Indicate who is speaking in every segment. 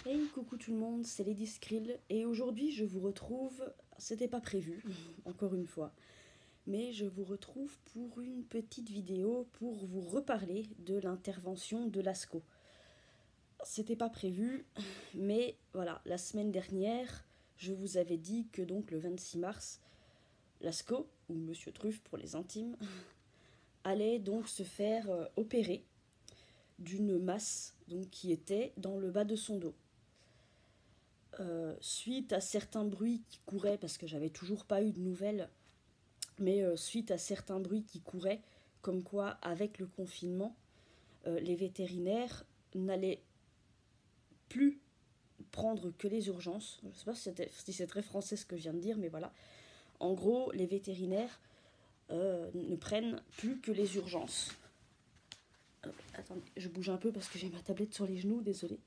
Speaker 1: Hey, coucou tout le monde, c'est Lady Skrill et aujourd'hui je vous retrouve, c'était pas prévu, encore une fois, mais je vous retrouve pour une petite vidéo pour vous reparler de l'intervention de l'ASCO. C'était pas prévu, mais voilà, la semaine dernière, je vous avais dit que donc le 26 mars, l'ASCO, ou Monsieur Truffe pour les intimes, allait donc se faire opérer d'une masse donc, qui était dans le bas de son dos. Suite à certains bruits qui couraient, parce que j'avais toujours pas eu de nouvelles, mais suite à certains bruits qui couraient, comme quoi avec le confinement, les vétérinaires n'allaient plus prendre que les urgences. Je sais pas si c'est très français ce que je viens de dire, mais voilà. En gros, les vétérinaires ne prennent plus que les urgences. Attendez, je bouge un peu parce que j'ai ma tablette sur les genoux, désolé.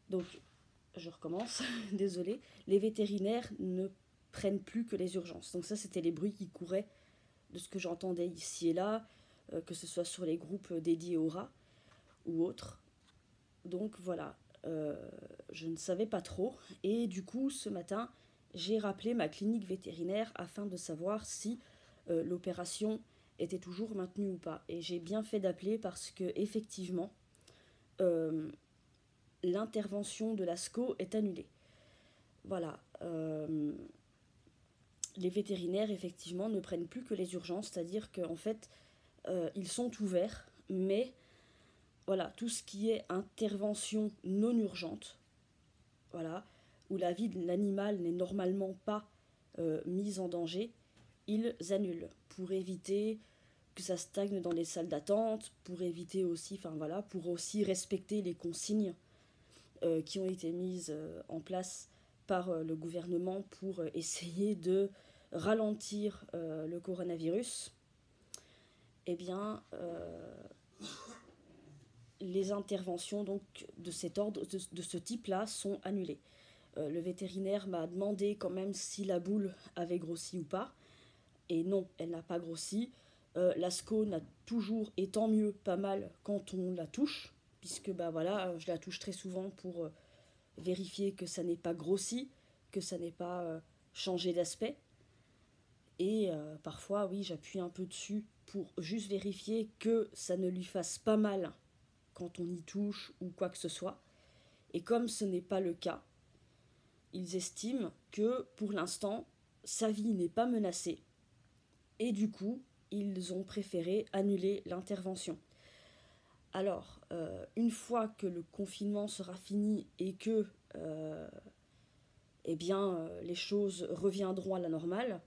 Speaker 1: Donc, je recommence, désolé. Les vétérinaires ne prennent plus que les urgences. Donc ça, c'était les bruits qui couraient de ce que j'entendais ici et là, que ce soit sur les groupes dédiés aux rats ou autres. Donc voilà, je ne savais pas trop. Et du coup, ce matin, j'ai rappelé ma clinique vétérinaire afin de savoir si l'opération était toujours maintenue ou pas. Et j'ai bien fait d'appeler parce que effectivement, l'intervention de l'ASCO est annulée. Voilà. Les vétérinaires, effectivement, ne prennent plus que les urgences, c'est-à-dire qu'en fait, ils sont ouverts, mais voilà, tout ce qui est intervention non urgente, voilà, où la vie de l'animal n'est normalement pas mise en danger, ils annulent pour éviter que ça stagne dans les salles d'attente, pour éviter aussi, enfin voilà, pour aussi respecter les consignes qui ont été mises en place par le gouvernement pour essayer de ralentir le coronavirus. Eh bien, les interventions donc de cet ordre, de ce type-là, sont annulées. Le vétérinaire m'a demandé quand même si la boule avait grossi ou pas. Et non, elle n'a pas grossi. L'asco n'a toujours, et tant mieux, pas mal quand on la touche, puisque bah voilà, je la touche très souvent pour vérifier que ça n'est pas grossi, que ça n'est pas changé d'aspect. Et parfois, oui, j'appuie un peu dessus pour juste vérifier que ça ne lui fasse pas mal quand on y touche ou quoi que ce soit. Et comme ce n'est pas le cas, ils estiment que pour l'instant, sa vie n'est pas menacée. Et du coup, ils ont préféré annuler l'intervention. Alors, une fois que le confinement sera fini et que les choses reviendront à la normale,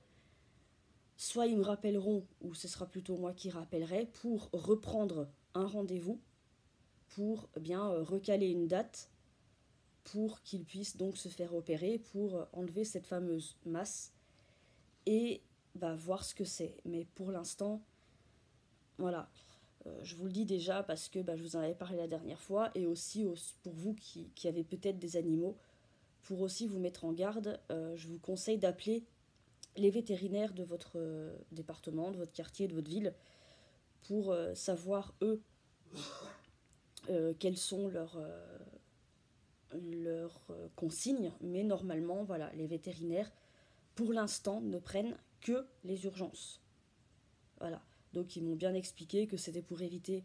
Speaker 1: soit ils me rappelleront, ou ce sera plutôt moi qui rappellerai, pour reprendre un rendez-vous, pour recaler une date, pour qu'ils puissent donc se faire opérer, pour enlever cette fameuse masse et voir ce que c'est. Mais pour l'instant, voilà, je vous le dis déjà parce que je vous en avais parlé la dernière fois, et aussi pour vous qui avez peut-être des animaux, pour aussi vous mettre en garde, je vous conseille d'appeler les vétérinaires de votre département, de votre quartier, de votre ville, pour savoir, eux, quelles sont leurs consignes. Mais normalement, voilà, les vétérinaires, pour l'instant, ne prennent que les urgences. Voilà. Donc ils m'ont bien expliqué que c'était pour éviter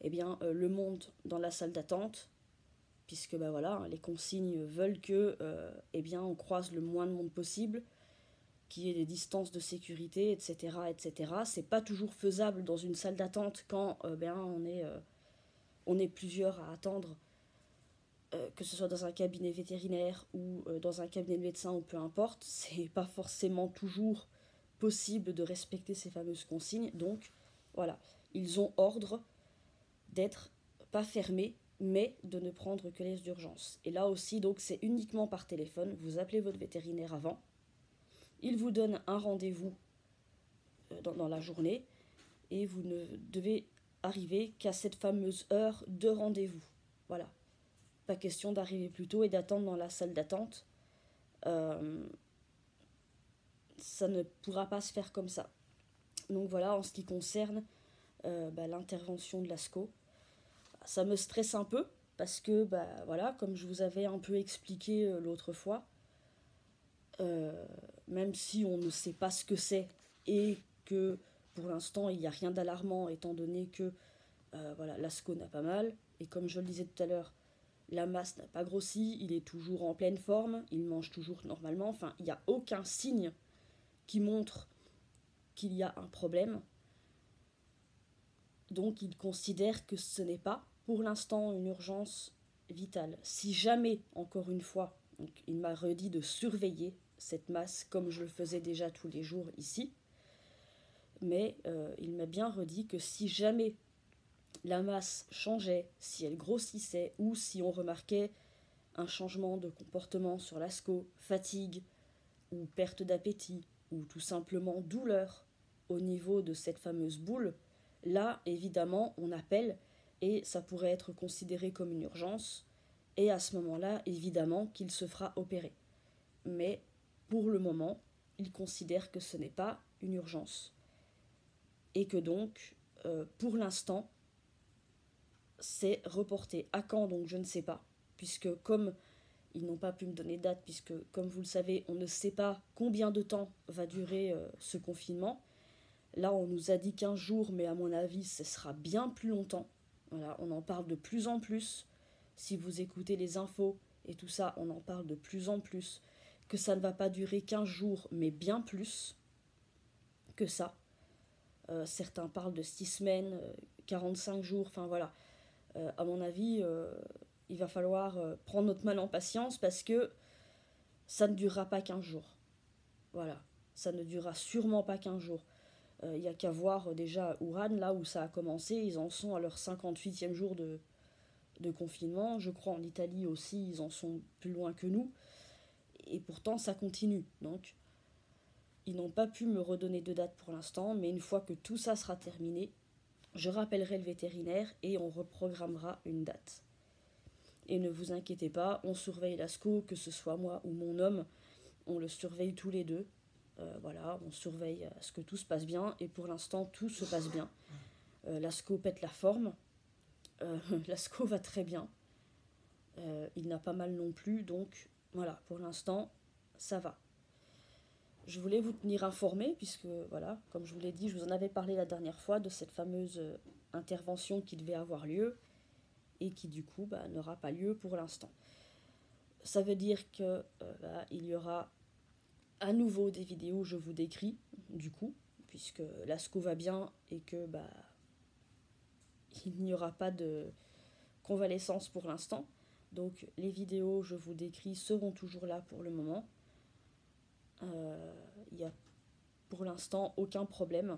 Speaker 1: le monde dans la salle d'attente, puisque voilà, les consignes veulent que on croise le moins de monde possible, qu'il y ait des distances de sécurité, etc. etc. C'est pas toujours faisable dans une salle d'attente quand on est plusieurs à attendre, que ce soit dans un cabinet vétérinaire ou dans un cabinet de médecin ou peu importe. C'est pas forcément toujours possible de respecter ces fameuses consignes. Donc voilà, ils ont ordre d'être pas fermés, mais de ne prendre que les urgences. Et là aussi, donc c'est uniquement par téléphone. Vous appelez votre vétérinaire avant, il vous donne un rendez-vous dans la journée, et vous ne devez arriver qu'à cette fameuse heure de rendez-vous. Voilà. Pas question d'arriver plus tôt et d'attendre dans la salle d'attente. Ça ne pourra pas se faire comme ça. Donc voilà, en ce qui concerne l'intervention de l'ASCO, ça me stresse un peu, parce que, bah, voilà, comme je vous avais un peu expliqué l'autre fois, euh, même si on ne sait pas ce que c'est et que pour l'instant il n'y a rien d'alarmant étant donné que voilà, l'ASCO n'a pas mal, et comme je le disais tout à l'heure, la masse n'a pas grossi, il est toujours en pleine forme, il mange toujours normalement, enfin il n'y a aucun signe qui montre qu'il y a un problème, donc il considère que ce n'est pas pour l'instant une urgence vitale. Si jamais, encore une fois, donc il m'a redit de surveiller cette masse comme je le faisais déjà tous les jours ici, mais il m'a bien redit que si jamais la masse changeait, si elle grossissait ou si on remarquait un changement de comportement sur l'ASCO, fatigue ou perte d'appétit ou tout simplement douleur au niveau de cette fameuse boule, là évidemment on appelle et ça pourrait être considéré comme une urgence et à ce moment-là évidemment qu'il se fera opérer. Mais pour le moment, il considère que ce n'est pas une urgence et que donc pour l'instant c'est reporté. À quand donc je ne sais pas, puisque comme ils n'ont pas pu me donner de date, puisque comme vous le savez, on ne sait pas combien de temps va durer ce confinement. Là, on nous a dit 15 jours, mais à mon avis, ce sera bien plus longtemps. Voilà, on en parle de plus en plus. Si vous écoutez les infos et tout ça, on en parle de plus en plus. Que ça ne va pas durer 15 jours, mais bien plus que ça. Certains parlent de 6 semaines, 45 jours, enfin voilà. À mon avis, il va falloir prendre notre mal en patience parce que ça ne durera pas 15 jours. Voilà, ça ne durera sûrement pas 15 jours. Il n'y a qu'à voir déjà à Wuhan, là où ça a commencé, ils en sont à leur 58e jour de confinement. Je crois en Italie aussi, ils en sont plus loin que nous. Et pourtant, ça continue. Donc, ils n'ont pas pu me redonner de date pour l'instant, mais une fois que tout ça sera terminé, je rappellerai le vétérinaire et on reprogrammera une date. Et ne vous inquiétez pas, on surveille l'ASCO, que ce soit moi ou mon homme, on le surveille tous les deux. Voilà, on surveille à ce que tout se passe bien, et pour l'instant, tout se passe bien. L'ASCO pète la forme, l'ASCO va très bien, il n'a pas mal non plus, donc voilà, pour l'instant, ça va. Je voulais vous tenir informé, puisque voilà, comme je vous l'ai dit, je vous en avais parlé la dernière fois de cette fameuse intervention qui devait avoir lieu, et qui du coup n'aura pas lieu pour l'instant. Ça veut dire que il y aura à nouveau des vidéos où je vous décris, du coup, puisque l'ASCO va bien et que il n'y aura pas de convalescence pour l'instant. Donc les vidéos je vous décris seront toujours là pour le moment. Il n'y a pour l'instant aucun problème.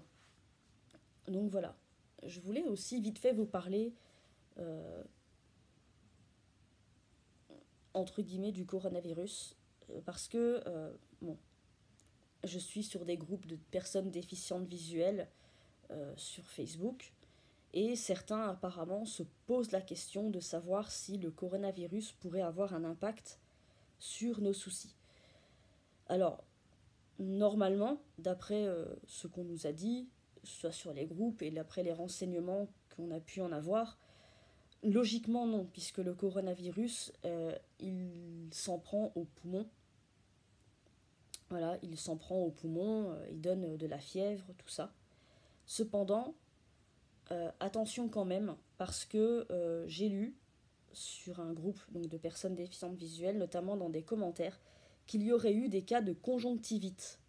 Speaker 1: Donc voilà. Je voulais aussi vite fait vous parler entre guillemets du coronavirus parce que bon, je suis sur des groupes de personnes déficientes visuelles sur Facebook et certains apparemment se posent la question de savoir si le coronavirus pourrait avoir un impact sur nos soucis. Alors, normalement, d'après ce qu'on nous a dit, soit sur les groupes et d'après les renseignements qu'on a pu en avoir, logiquement non, puisque le coronavirus, il s'en prend aux poumons. Voilà, il s'en prend aux poumons, il donne de la fièvre, tout ça. Cependant, attention quand même, parce que j'ai lu sur un groupe donc, de personnes déficientes visuelles, notamment dans des commentaires, qu'il y aurait eu des cas de conjonctivite,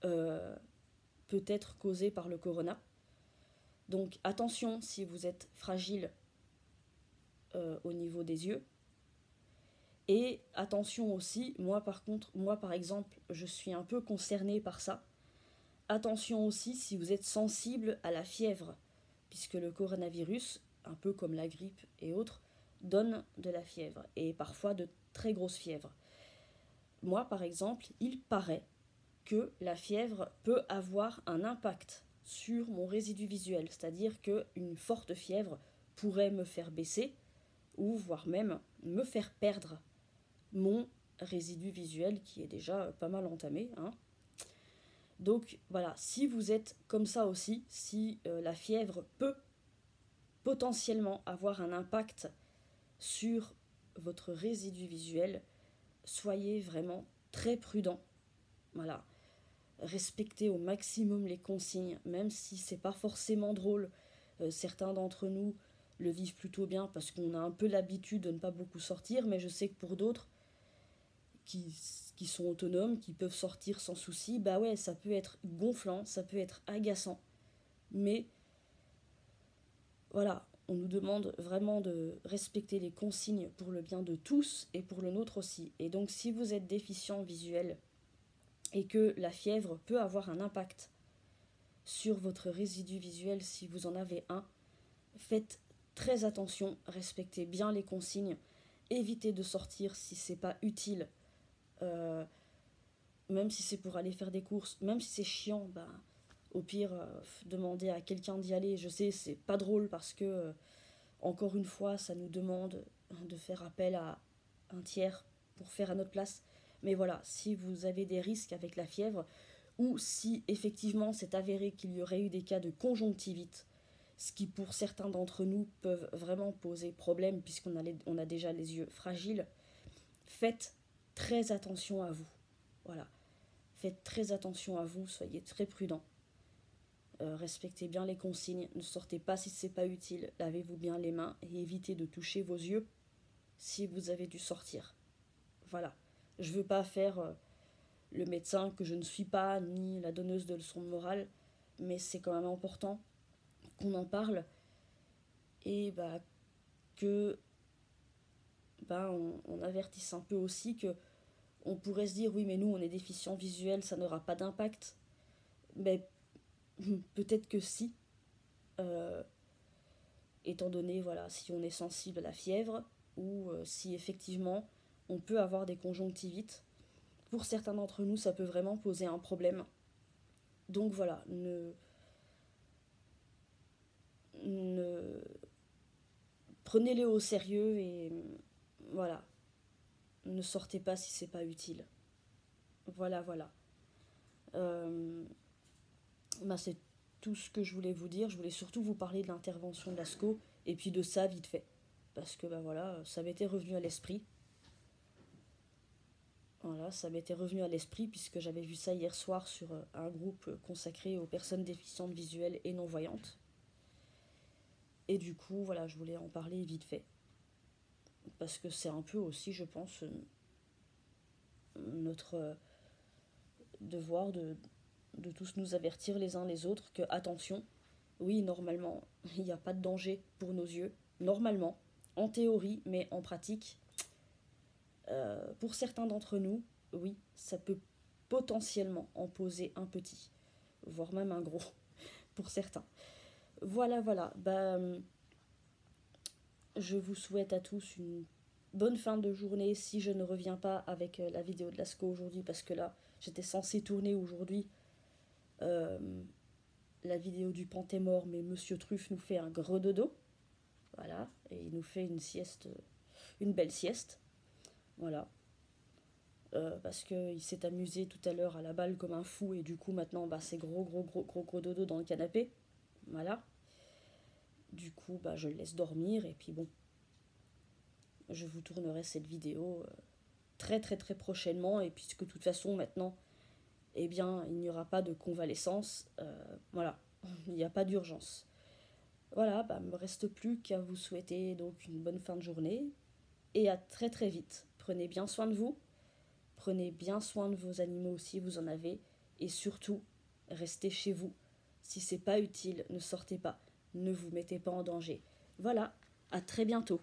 Speaker 1: peut-être causés par le corona. Donc attention si vous êtes fragile au niveau des yeux. Et attention aussi, moi par exemple, je suis un peu concernée par ça. Attention aussi si vous êtes sensible à la fièvre, puisque le coronavirus, un peu comme la grippe et autres, donne de la fièvre, et parfois de très grosses fièvres. Moi, par exemple, il paraît que la fièvre peut avoir un impact sur mon résidu visuel, c'est-à-dire qu'une forte fièvre pourrait me faire baisser, ou voire même me faire perdre mon résidu visuel qui est déjà pas mal entamé, hein. Donc voilà, si vous êtes comme ça aussi, si la fièvre peut potentiellement avoir un impact sur votre résidu visuel, soyez vraiment très prudent. Voilà. Respectez au maximum les consignes, même si c'est pas forcément drôle. Certains d'entre nous le vivent plutôt bien parce qu'on a un peu l'habitude de ne pas beaucoup sortir, mais je sais que pour d'autres qui, qui sont autonomes, qui peuvent sortir sans souci, bah ouais, ça peut être gonflant, ça peut être agaçant. Mais voilà, on nous demande vraiment de respecter les consignes pour le bien de tous et pour le nôtre aussi. Et donc si vous êtes déficient visuel et que la fièvre peut avoir un impact sur votre résidu visuel si vous en avez un, faites très attention, respectez bien les consignes, évitez de sortir si c'est pas utile, euh, même si c'est pour aller faire des courses, même si c'est chiant, bah, au pire, demandez à quelqu'un d'y aller. Je sais, c'est pas drôle parce que, encore une fois, ça nous demande de faire appel à un tiers pour faire à notre place. Mais voilà, si vous avez des risques avec la fièvre, ou si effectivement c'est avéré qu'il y aurait eu des cas de conjonctivite, ce qui pour certains d'entre nous peuvent vraiment poser problème puisqu'on a déjà les yeux fragiles, faites très attention à vous. Voilà, faites très attention à vous, soyez très prudents. Respectez bien les consignes, ne sortez pas si c'est pas utile, lavez-vous bien les mains et évitez de toucher vos yeux si vous avez dû sortir. Voilà, je veux pas faire le médecin que je ne suis pas, ni la donneuse de leçons de morale, mais c'est quand même important qu'on en parle et bah, que bah, on avertisse un peu aussi que on pourrait se dire oui mais nous on est déficient visuel, ça n'aura pas d'impact. Mais peut-être que si, euh, étant donné voilà si on est sensible à la fièvre ou si effectivement on peut avoir des conjonctivites. Pour certains d'entre nous, ça peut vraiment poser un problème. Donc voilà, ne prenez-le au sérieux et voilà, ne sortez pas si c'est pas utile. Voilà, voilà. Euh, Bah, c'est tout ce que je voulais vous dire. Je voulais surtout vous parler de l'intervention de l'ASCO et puis de ça vite fait. Parce que bah voilà, ça m'était revenu à l'esprit. Voilà, ça m'était revenu à l'esprit puisque j'avais vu ça hier soir sur un groupe consacré aux personnes déficientes visuelles et non-voyantes. Et du coup, voilà, je voulais en parler vite fait. Parce que c'est un peu aussi, je pense, notre devoir de tous nous avertir les uns les autres que, attention, oui, normalement, il n'y a pas de danger pour nos yeux. Normalement, en théorie, mais en pratique, pour certains d'entre nous, oui, ça peut potentiellement en poser un petit, voire même un gros, pour certains. Voilà, voilà. Bah, je vous souhaite à tous une bonne fin de journée si je ne reviens pas avec la vidéo de l'ASCO aujourd'hui, parce que là, j'étais censée tourner aujourd'hui euh, la vidéo du Pantémort, mais Monsieur Truffe nous fait un gros dodo. Voilà, et il nous fait une sieste, une belle sieste. Voilà. Parce qu'il s'est amusé tout à l'heure à la balle comme un fou, et du coup, maintenant, bah, c'est gros dodo dans le canapé. Voilà. Du coup, bah, je le laisse dormir, et puis bon, je vous tournerai cette vidéo très prochainement, et puisque de toute façon, maintenant, eh bien, il n'y aura pas de convalescence, voilà, il n'y a pas d'urgence. Voilà, bah, me reste plus qu'à vous souhaiter donc une bonne fin de journée, et à très vite. Prenez bien soin de vous, prenez bien soin de vos animaux si vous en avez, et surtout, restez chez vous. Si c'est pas utile, ne sortez pas, ne vous mettez pas en danger. Voilà, à très bientôt.